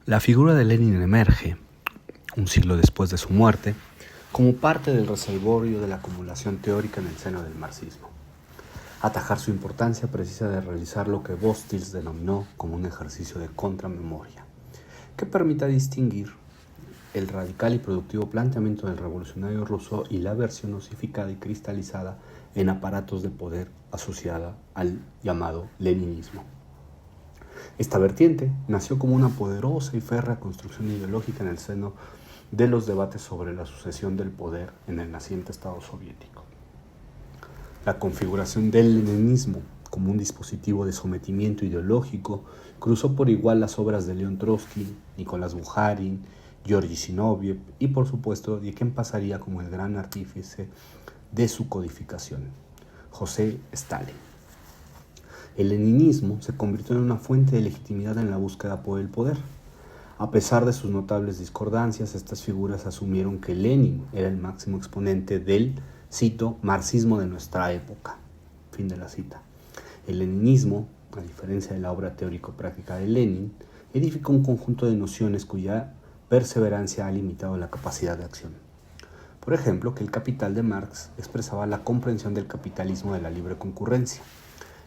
La figura de Lenin emerge, un siglo después de su muerte, como parte del reservorio de la acumulación teórica en el seno del marxismo. Atajar su importancia precisa de realizar lo que Bostils denominó como un ejercicio de contramemoria, que permita distinguir el radical y productivo planteamiento del revolucionario ruso y la versión osificada y cristalizada en aparatos de poder asociada al llamado leninismo. Esta vertiente nació como una poderosa y férrea construcción ideológica en el seno de los debates sobre la sucesión del poder en el naciente Estado soviético. La configuración del leninismo como un dispositivo de sometimiento ideológico cruzó por igual las obras de León Trotsky, Nicolás Bukharin, Georgi Zinoviev y, por supuesto, de quien pasaría como el gran artífice de su codificación, José Stalin. El leninismo se convirtió en una fuente de legitimidad en la búsqueda por el poder. A pesar de sus notables discordancias, estas figuras asumieron que Lenin era el máximo exponente del, cito, marxismo de nuestra época. Fin de la cita. El leninismo, a diferencia de la obra teórico-práctica de Lenin, edifica un conjunto de nociones cuya perseverancia ha limitado la capacidad de acción. Por ejemplo, que el Capital de Marx expresaba la comprensión del capitalismo de la libre concurrencia,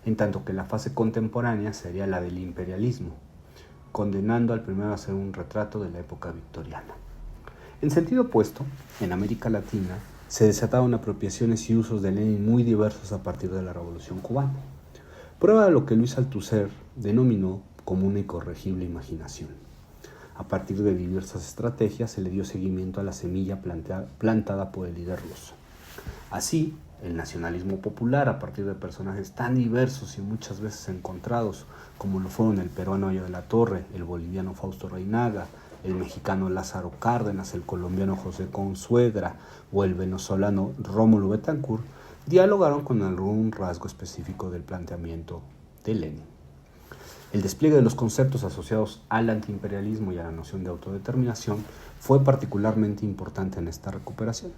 en tanto que la fase contemporánea sería la del imperialismo, condenando al primero a ser un retrato de la época victoriana. En sentido opuesto, en América Latina se desataron apropiaciones y usos de Lenin muy diversos a partir de la Revolución cubana, prueba de lo que Luis Althusser denominó como una incorregible imaginación. A partir de diversas estrategias se le dio seguimiento a la semilla plantada por el líder ruso. Así, el nacionalismo popular, a partir de personajes tan diversos y muchas veces encontrados, como lo fueron el peruano Hoyo de la Torre, el boliviano Fausto Reynaga, el mexicano Lázaro Cárdenas, el colombiano José Consuegra o el venezolano Rómulo Betancourt, dialogaron con algún rasgo específico del planteamiento de Lenin. El despliegue de los conceptos asociados al antiimperialismo y a la noción de autodeterminación fue particularmente importante en esta recuperación.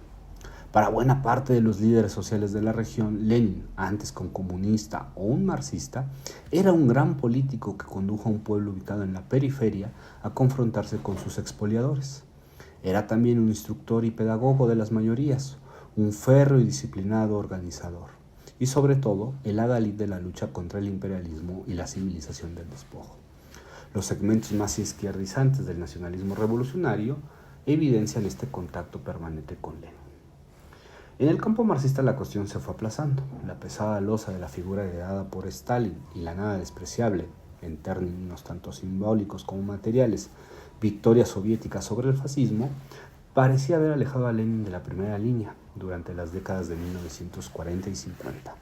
Para buena parte de los líderes sociales de la región, Lenin, antes que un comunista o un marxista, era un gran político que condujo a un pueblo ubicado en la periferia a confrontarse con sus expoliadores. Era también un instructor y pedagogo de las mayorías, un férreo y disciplinado organizador, y sobre todo el adalid de la lucha contra el imperialismo y la civilización del despojo. Los segmentos más izquierdizantes del nacionalismo revolucionario evidencian este contacto permanente con Lenin. En el campo marxista la cuestión se fue aplazando. La pesada losa de la figura heredada por Stalin y la nada despreciable, en términos tanto simbólicos como materiales, victoria soviética sobre el fascismo, parecía haber alejado a Lenin de la primera línea durante las décadas de 1940 y 50.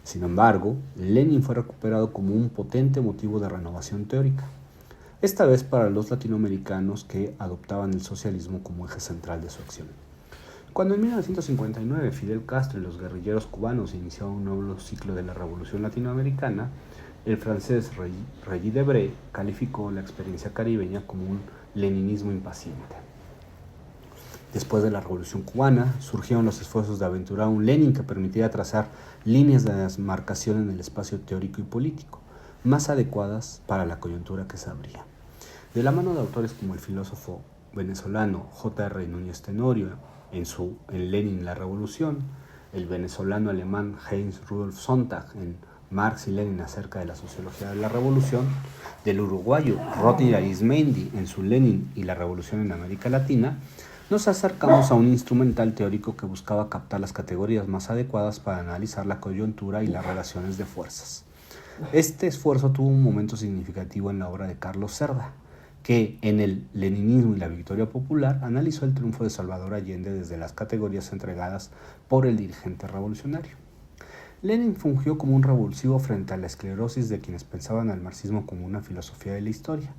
Sin embargo, Lenin fue recuperado como un potente motivo de renovación teórica, esta vez para los latinoamericanos que adoptaban el socialismo como eje central de su acción. Cuando en 1959 Fidel Castro y los guerrilleros cubanos iniciaron un nuevo ciclo de la revolución latinoamericana, el francés Regis Debray calificó la experiencia caribeña como un leninismo impaciente. Después de la revolución cubana, surgieron los esfuerzos de aventurar un Lenin que permitiera trazar líneas de demarcación en el espacio teórico y político, más adecuadas para la coyuntura que se abría. De la mano de autores como el filósofo venezolano J.R. Núñez Tenorio, en Lenin la Revolución, el venezolano alemán Heinz Rudolf Sonntag en Marx y Lenin acerca de la sociología de la revolución, del uruguayo Rodney Arizmendi en su Lenin y la Revolución en América Latina, nos acercamos a un instrumental teórico que buscaba captar las categorías más adecuadas para analizar la coyuntura y las relaciones de fuerzas. Este esfuerzo tuvo un momento significativo en la obra de Carlos Cerda, que en el leninismo y la victoria popular analizó el triunfo de Salvador Allende desde las categorías entregadas por el dirigente revolucionario. Lenin fungió como un revulsivo frente a la esclerosis de quienes pensaban al marxismo como una filosofía de la historia,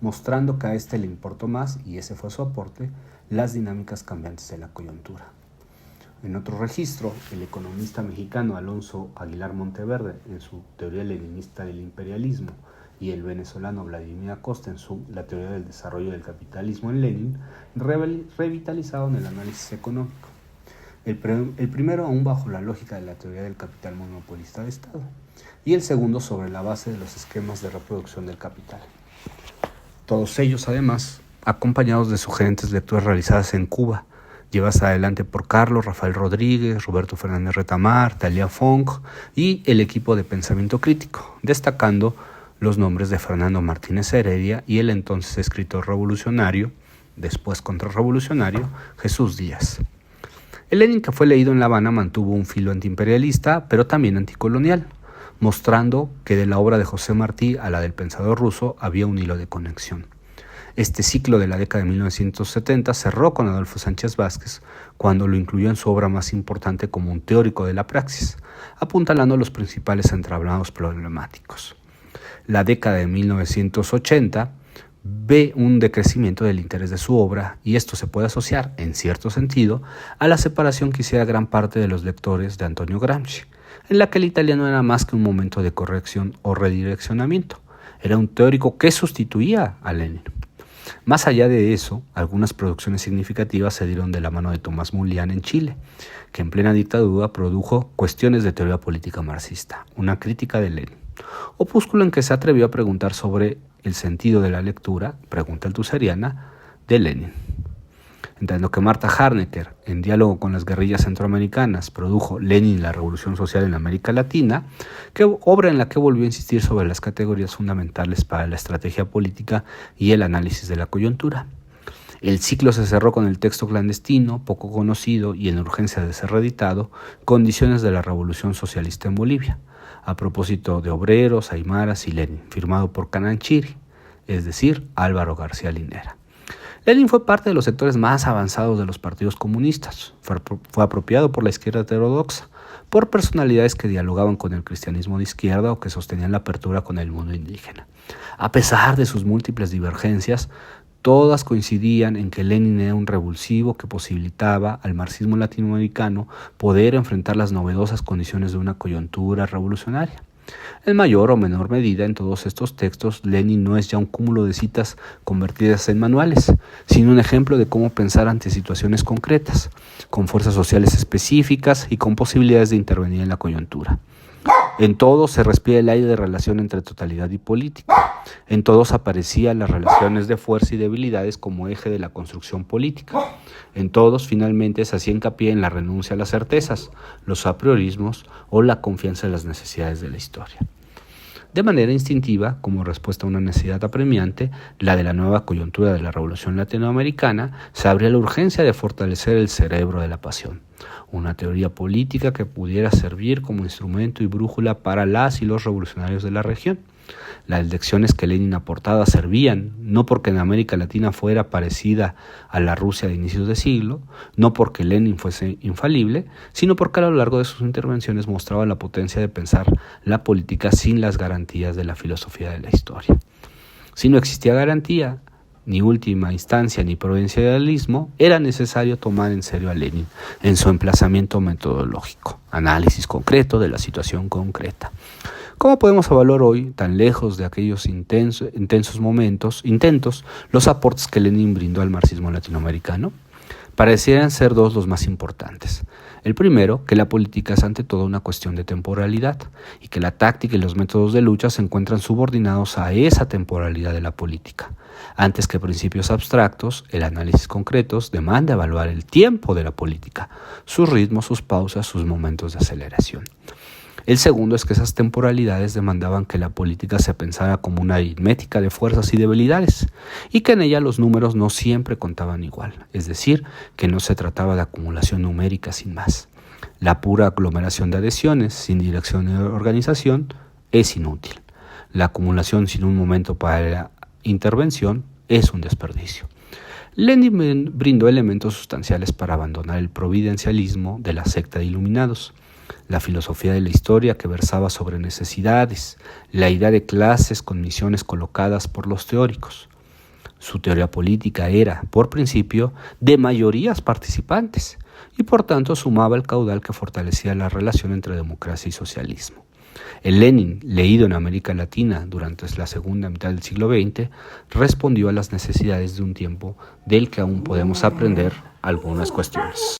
mostrando que a este le importó más, y ese fue su aporte, las dinámicas cambiantes de la coyuntura. En otro registro, el economista mexicano Alonso Aguilar Monteverde, en su teoría leninista del imperialismo, y el venezolano Vladimir Acosta en su La teoría del desarrollo del capitalismo en Lenin, revitalizaron el análisis económico. El primero aún bajo la lógica de la teoría del capital monopolista de Estado, y el segundo sobre la base de los esquemas de reproducción del capital. todos ellos además acompañados de sugerentes lecturas realizadas en Cuba, llevadas adelante por Carlos Rafael Rodríguez, Roberto Fernández Retamar, Talia Fong y el equipo de pensamiento crítico, destacando los nombres de Fernando Martínez Heredia y el entonces escritor revolucionario, después contrarrevolucionario, Jesús Díaz. El Lenin que fue leído en La Habana mantuvo un filo antiimperialista, pero también anticolonial, mostrando que de la obra de José Martí a la del pensador ruso había un hilo de conexión. Este ciclo de la década de 1970 cerró con Adolfo Sánchez Vázquez cuando lo incluyó en su obra más importante como un teórico de la praxis, apuntalando los principales entramados problemáticos. La década de 1980 ve un decrecimiento del interés de su obra y esto se puede asociar, en cierto sentido, a la separación que hiciera gran parte de los lectores de Antonio Gramsci, en la que el italiano era más que un momento de corrección o redireccionamiento, era un teórico que sustituía a Lenin. Más allá de eso, algunas producciones significativas se dieron de la mano de Tomás Mulián en Chile, que en plena dictadura produjo Cuestiones de teoría política marxista, una crítica de Lenin, opúsculo en que se atrevió a preguntar sobre el sentido de la lectura, pregunta altuseriana, de Lenin. En tanto que Marta Harnecker, en diálogo con las guerrillas centroamericanas, produjo Lenin y la Revolución Social en América Latina, obra en la que volvió a insistir sobre las categorías fundamentales para la estrategia política y el análisis de la coyuntura. El ciclo se cerró con el texto clandestino, poco conocido y en urgencia de ser reeditado, Condiciones de la Revolución Socialista en Bolivia, a propósito de obreros, aymaras y Lenin, firmado por Cananchiri, es decir, Álvaro García Linera. Lenin fue parte de los sectores más avanzados de los partidos comunistas. Fue apropiado por la izquierda heterodoxa, por personalidades que dialogaban con el cristianismo de izquierda o que sostenían la apertura con el mundo indígena. A pesar de sus múltiples divergencias, todas coincidían en que Lenin era un revulsivo que posibilitaba al marxismo latinoamericano poder enfrentar las novedosas condiciones de una coyuntura revolucionaria. En mayor o menor medida, en todos estos textos, Lenin no es ya un cúmulo de citas convertidas en manuales, sino un ejemplo de cómo pensar ante situaciones concretas, con fuerzas sociales específicas y con posibilidades de intervenir en la coyuntura. En todos se respira el aire de relación entre totalidad y política. En todos aparecían las relaciones de fuerza y debilidades como eje de la construcción política. En todos, finalmente, se hacía hincapié en la renuncia a las certezas, los apriorismos o la confianza en las necesidades de la historia. De manera instintiva, como respuesta a una necesidad apremiante, la de la nueva coyuntura de la Revolución Latinoamericana, se abría la urgencia de fortalecer el cerebro de la pasión, una teoría política que pudiera servir como instrumento y brújula para las y los revolucionarios de la región. Las lecciones que Lenin aportaba servían no porque en América Latina fuera parecida a la Rusia de inicios de siglo, no porque Lenin fuese infalible, sino porque a lo largo de sus intervenciones mostraba la potencia de pensar la política sin las garantías de la filosofía de la historia. Si no existía garantía, ni última instancia ni provincialismo, era necesario tomar en serio a Lenin en su emplazamiento metodológico, análisis concreto de la situación concreta. ¿Cómo podemos evaluar hoy, tan lejos de aquellos intentos, los aportes que Lenin brindó al marxismo latinoamericano? Parecieran ser dos los más importantes. El primero, que la política es ante todo una cuestión de temporalidad y que la táctica y los métodos de lucha se encuentran subordinados a esa temporalidad de la política. Antes que principios abstractos, el análisis concretos demanda evaluar el tiempo de la política, sus ritmos, sus pausas, sus momentos de aceleración. El segundo es que esas temporalidades demandaban que la política se pensara como una aritmética de fuerzas y debilidades, y que en ella los números no siempre contaban igual, es decir, que no se trataba de acumulación numérica sin más. La pura aglomeración de adhesiones, sin dirección y organización, es inútil. La acumulación sin un momento para la intervención es un desperdicio. Lenin brindó elementos sustanciales para abandonar el providencialismo de la secta de iluminados, la filosofía de la historia que versaba sobre necesidades, la idea de clases con misiones colocadas por los teóricos. Su teoría política era, por principio, de mayorías participantes y por tanto sumaba el caudal que fortalecía la relación entre democracia y socialismo. El Lenin, leído en América Latina durante la segunda mitad del siglo XX, respondió a las necesidades de un tiempo del que aún podemos aprender algunas cuestiones.